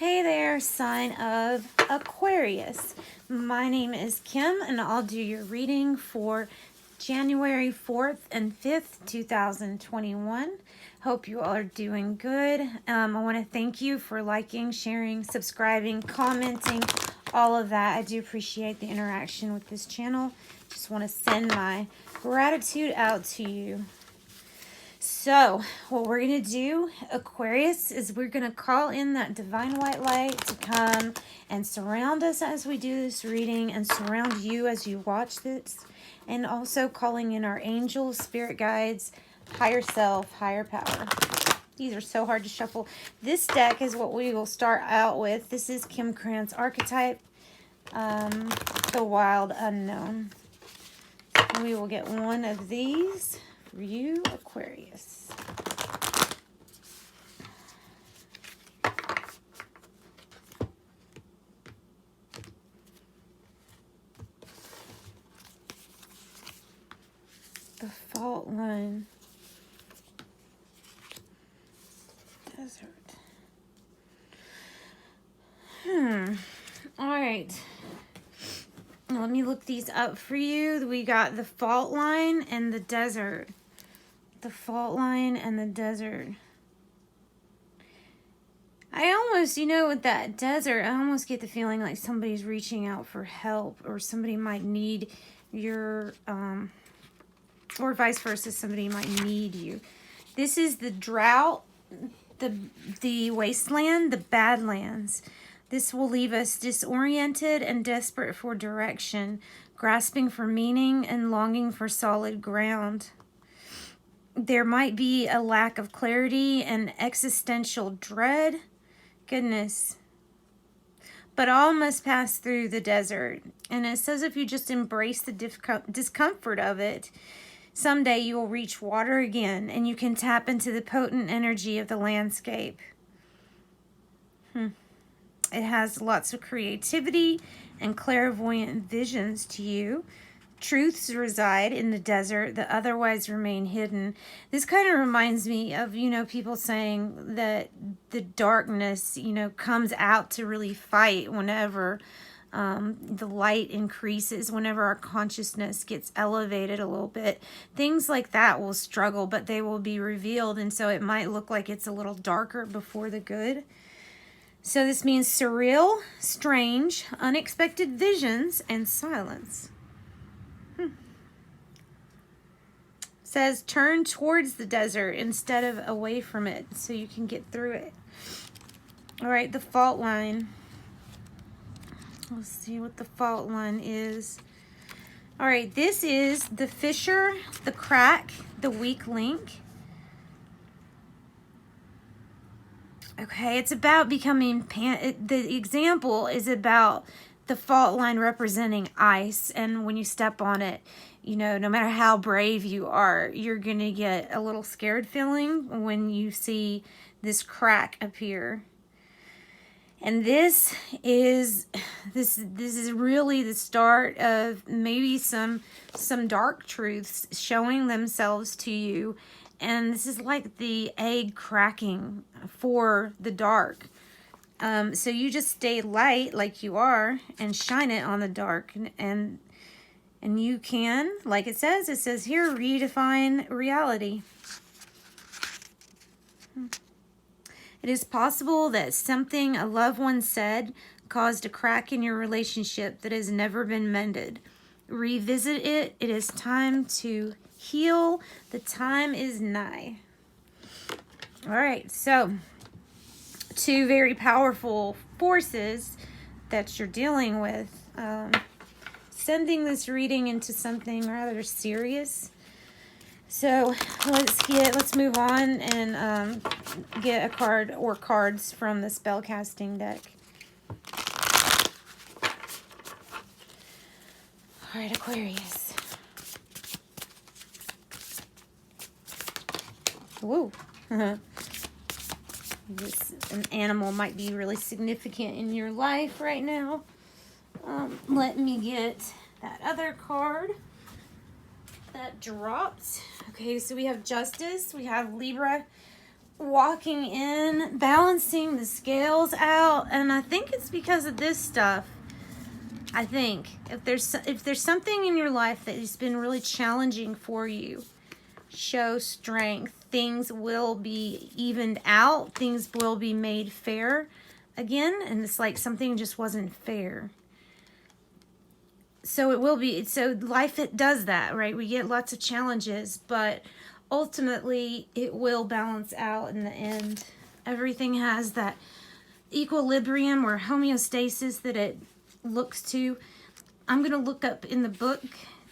Hey there, sign of Aquarius. My name is Kim, and I'll do your reading for January 4th and 5th, 2021. Hope you all are doing good. I want to thank you for liking, sharing, subscribing, commenting, all of that. I do appreciate the interaction with this channel. Just want to send my gratitude out to you. So, what we're going to do, Aquarius, is we're going to call in that divine white light to come and surround us as we do this reading and surround you as you watch this. And also calling in our angels, spirit guides, higher self, higher power. These are so hard to shuffle. This deck is what we will start out with. This is Kim Krantz archetype, the wild unknown. We will get one of these for you, Aquarius. The fault line. Desert. All right. Let me look these up for you. We got the fault line and the desert. The fault line and the desert. I almost, with that desert, I almost get the feeling like somebody's reaching out for help, or somebody might need your, or vice versa, somebody might need you. This is the drought, the wasteland, the badlands. This will leave us disoriented and desperate for direction, grasping for meaning and longing for solid ground. There might be a lack of clarity and existential dread. Goodness. But all must pass through the desert. And it says if you just embrace the discomfort of it, someday you will reach water again and you can tap into the potent energy of the landscape. It has lots of creativity and clairvoyant visions to you. Truths reside in the desert that otherwise remain hidden. This kind of reminds me of, people saying that the darkness, comes out to really fight whenever the light increases, whenever our consciousness gets elevated a little bit. Things like that will struggle, but they will be revealed. And so it might look like it's a little darker before the good. So this means surreal, strange, unexpected visions, and silence. Says turn towards the desert instead of away from it so you can get through it. All right, the fault line. Let's see what the fault line is. All right, this is the fissure, the crack, the weak link. Okay, it's about becoming, the example is about the fault line representing ice, and when you step on it, no matter how brave you are, you're going to get a little scared feeling when you see this crack appear. And this is really the start of maybe some dark truths showing themselves to you. And this is like the egg cracking for the dark. So you just stay light like you are and shine it on the dark. And you can, like it says here, redefine reality. It is possible that something a loved one said caused a crack in your relationship that has never been mended. Revisit it. It is time to heal. The time is nigh. All right, so two very powerful forces that you're dealing with. Sending this reading into something rather serious. So let's move on and get a card or cards from the spellcasting deck. All right, Aquarius. Woo. An animal might be really significant in your life right now. Let me get that other card that dropped. Okay, so we have Justice, we have Libra, walking in, balancing the scales out, and I think it's because of this stuff. I think if there's something in your life that has been really challenging for you, show strength. Things will be evened out. Things will be made fair again, and it's like something just wasn't fair. So it will be. So life, it does that, right? We get lots of challenges, but ultimately it will balance out in the end. Everything has that equilibrium or homeostasis that it looks to. I'm going to look up in the book.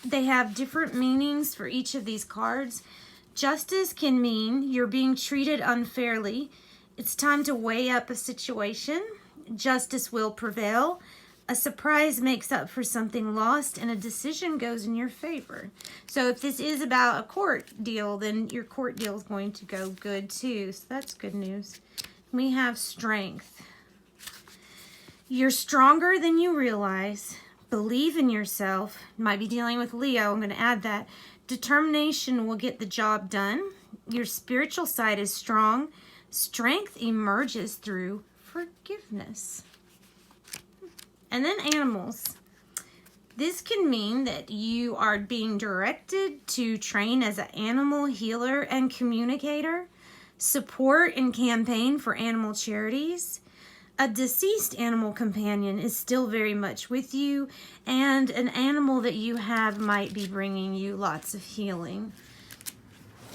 They have different meanings for each of these cards. Justice can mean you're being treated unfairly. It's time to weigh up a situation. Justice will prevail. A surprise makes up for something lost, and a decision goes in your favor. So if this is about a court deal, then your court deal is going to go good too. So that's good news. We have strength. You're stronger than you realize. Believe in yourself. Might be dealing with Leo. I'm going to add that. Determination will get the job done. Your spiritual side is strong. Strength emerges through forgiveness. And then animals. This can mean that you are being directed to train as an animal healer and communicator. Support and campaign for animal charities. A deceased animal companion is still very much with you, and an animal that you have might be bringing you lots of healing.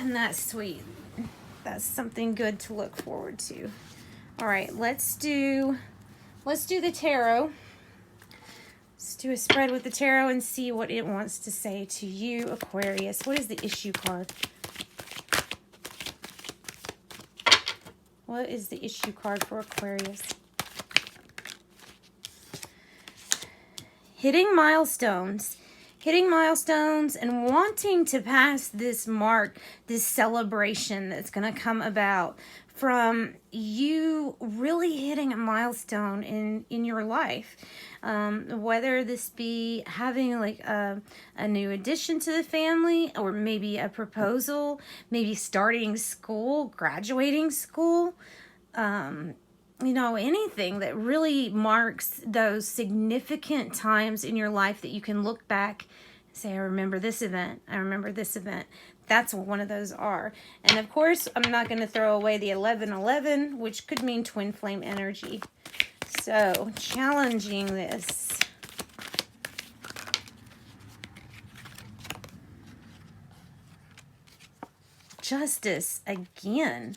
And that's sweet. That's something good to look forward to. All right, let's do the tarot. Let's do a spread with the tarot and see what it wants to say to you, Aquarius. What is the issue card? What is the issue card for Aquarius? Hitting milestones and wanting to pass this mark, this celebration that's going to come about from you really hitting a milestone in your life. Whether this be having like a new addition to the family, or maybe a proposal, maybe starting school, graduating school, you know, anything that really marks those significant times in your life that you can look back and say, I remember this event. I remember this event. That's what one of those are. And of course, I'm not going to throw away the 1111, which could mean twin flame energy. So, challenging this. Justice again.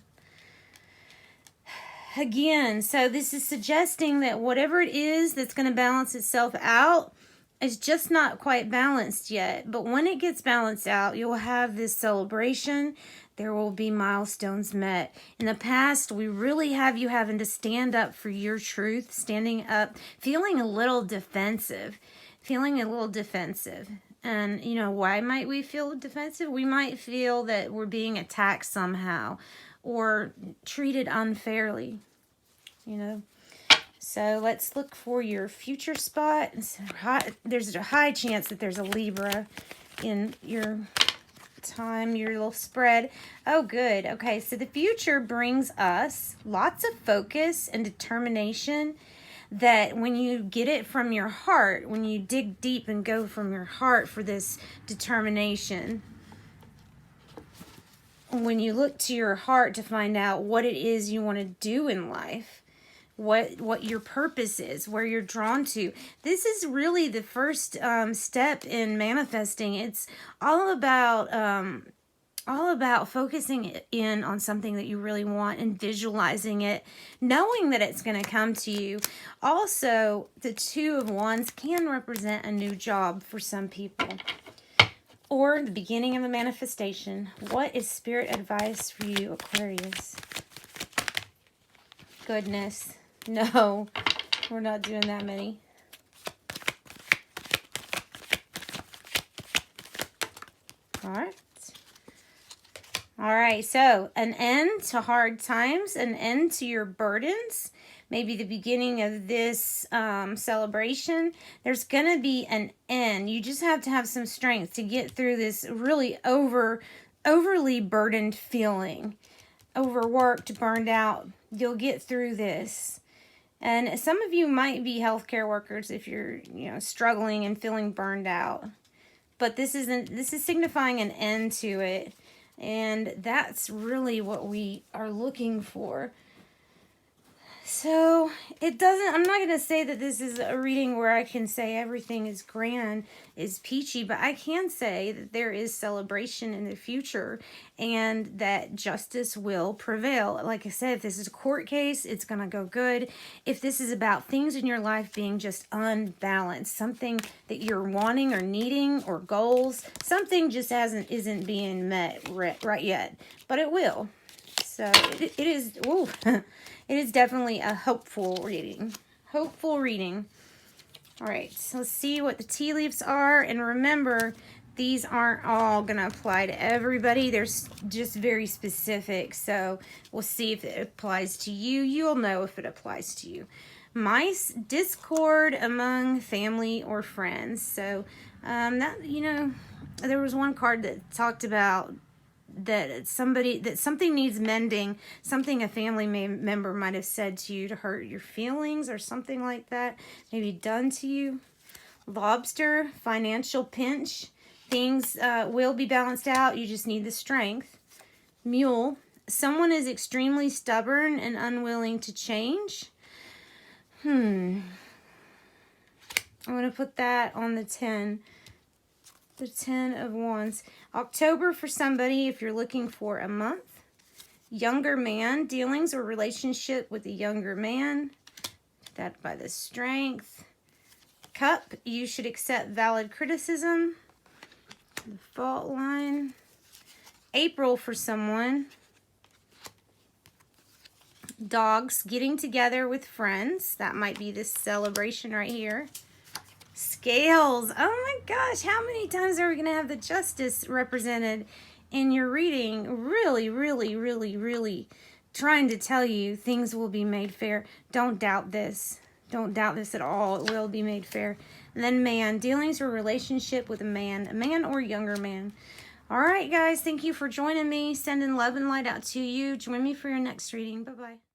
So this is suggesting that whatever it is that's going to balance itself out is just not quite balanced yet. But when it gets balanced out, you'll have this celebration. There will be milestones met. In the past, we really have you having to stand up for your truth, standing up, feeling a little defensive. And, you know, why might we feel defensive? We might feel that we're being attacked somehow or treated unfairly, you know. So let's look for your future spot. There's a high chance that there's a Libra in your time, your little spread. Oh, good. Okay, so the future brings us lots of focus and determination, that when you get it from your heart, when you dig deep and go from your heart for this determination, when you look to your heart to find out what it is you want to do in life, what your purpose is, where you're drawn to. This is really the first step in manifesting. It's all about focusing in on something that you really want and visualizing it, knowing that it's going to come to you. Also, the Two of Wands can represent a new job for some people, or the beginning of a manifestation. What is spirit advice for you, Aquarius? Goodness. No, we're not doing that many. All right, so an end to hard times, an end to your burdens, maybe the beginning of this celebration. There's going to be an end. You just have to have some strength to get through this really overly burdened feeling. overworked, burned out. You'll get through this. And some of you might be healthcare workers if you're, struggling and feeling burned out. But this is signifying an end to it. And that's really what we are looking for. So I'm not going to say that this is a reading where I can say everything is grand, is peachy, but I can say that there is celebration in the future and that justice will prevail. Like I said, if this is a court case, it's going to go good. If this is about things in your life being just unbalanced, something that you're wanting or needing or goals, something just isn't being met right yet, but it will. So it is, ooh, it is definitely a hopeful reading. Hopeful reading. All right, so let's see what the tea leaves are. And remember, these aren't all going to apply to everybody. They're just very specific. So we'll see if it applies to you. You'll know if it applies to you. Mice, discord among family or friends. So there was one card that talked about that something needs mending, something a family member might have said to you to hurt your feelings or something like that, maybe done to you. Lobster, financial pinch, things will be balanced out, you just need the strength. Mule, someone is extremely stubborn and unwilling to change. I'm going to put that on the 10. The 10 of Wands. October for somebody if you're looking for a month. Younger man, dealings or relationship with a younger man. That by the strength. Cup, you should accept valid criticism. The fault line. April for someone. Dogs, getting together with friends. That might be this celebration right here. Scales. Oh my gosh, how many times are we going to have the justice represented in your reading? Really, really, really, really trying to tell you things will be made fair. Don't doubt this. Don't doubt this at all. It will be made fair. And then man, dealings or relationship with a man or younger man. All right, guys, thank you for joining me. Sending love and light out to you. Join me for your next reading. Bye-bye.